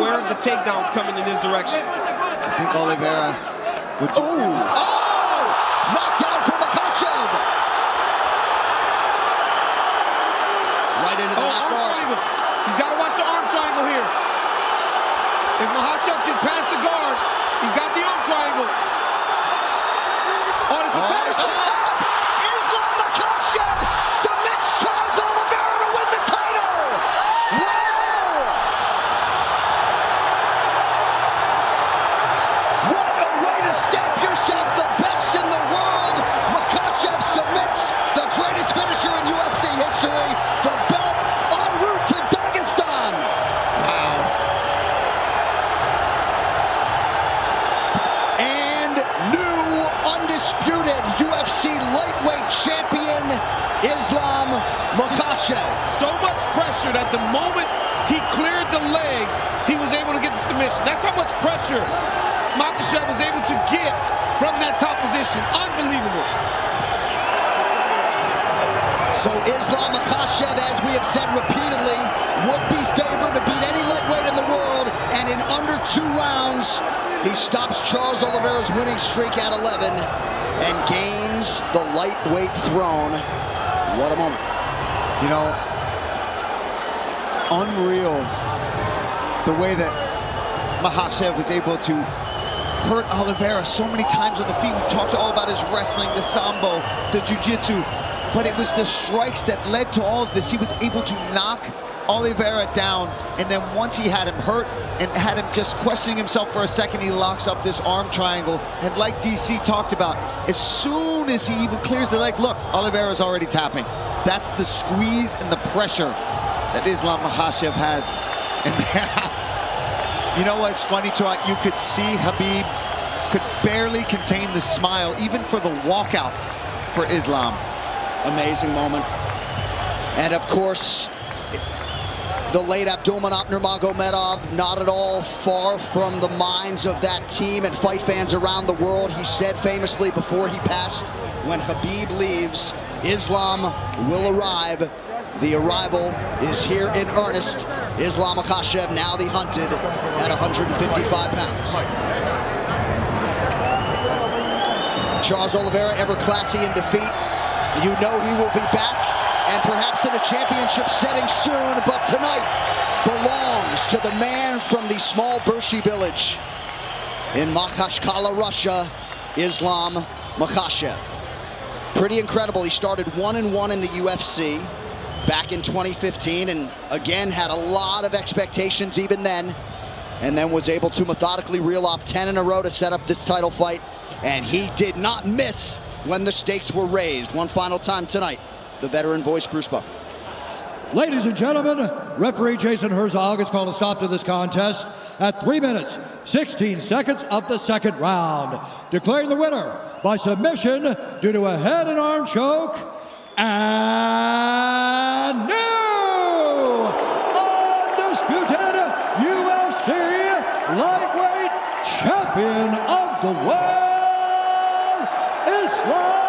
aware of the takedowns coming in his direction. I think Oliveira would... Knocked down from Makhachev. Right into the left guard. He's got to watch the arm triangle here. If Makhachev can pass the guard, he's got the arm triangle. Oh, this is Islam Makhachev submits Charles Oliveira to win the title. Wow! What a way to stamp yourself the best in the world. Makhachev submits the greatest finisher in UFC history. The belt en route to Dagestan. Wow. And new undisputed UFC lightweight champion, Islam Makhachev. so much pressure that the moment he cleared the leg, he was able to get the submission. That's how much pressure Makhachev was able to get from that top position. Unbelievable. So Islam Makhachev, as we have said repeatedly, would be favored to beat any lightweight in the world, and in under 2 rounds, he stops Charles Oliveira's winning streak at 11 and gains the lightweight throne. What a moment. You know, unreal the way that Makhachev was able to hurt Oliveira so many times on the feet. We talked all about his wrestling, the sambo, the jiu-jitsu, but it was the strikes that led to all of this. He was able to knock Oliveira down, and then once he had him hurt and had him just questioning himself for a second, he locks up this arm triangle. And like DC talked about, as soon as he even clears the leg, look, Oliveira's already tapping. That's the squeeze and the pressure that Islam Makhachev has. And you know what's funny, Troy? You could see Khabib could barely contain the smile, even for the walkout for Islam. Amazing moment. And of course, the late Abdulmanap Nurmagomedov, not at all far from the minds of that team and fight fans around the world. He said famously before he passed, when Khabib leaves, Islam will arrive. The arrival is here in earnest. Islam Makhachev, now the hunted, at 155 pounds. Charles Oliveira, ever classy in defeat. You know he will be back, and perhaps in a championship setting soon, but tonight belongs to the man from the small Bershi village in Makhachkala, Russia, Islam Makhachev. Pretty incredible. He started 1-1 in the UFC back in 2015, and again had a lot of expectations even then, and then was able to methodically reel off 10 in a row to set up this title fight, and he did not miss when the stakes were raised. One final time tonight, the veteran voice, Bruce Buffer. Ladies and gentlemen, referee Jason Herzog has called a stop to this contest at 3 minutes, 16 seconds of the second round, declaring the winner by submission due to a head and arm choke, and new undisputed UFC lightweight champion of the world, Islam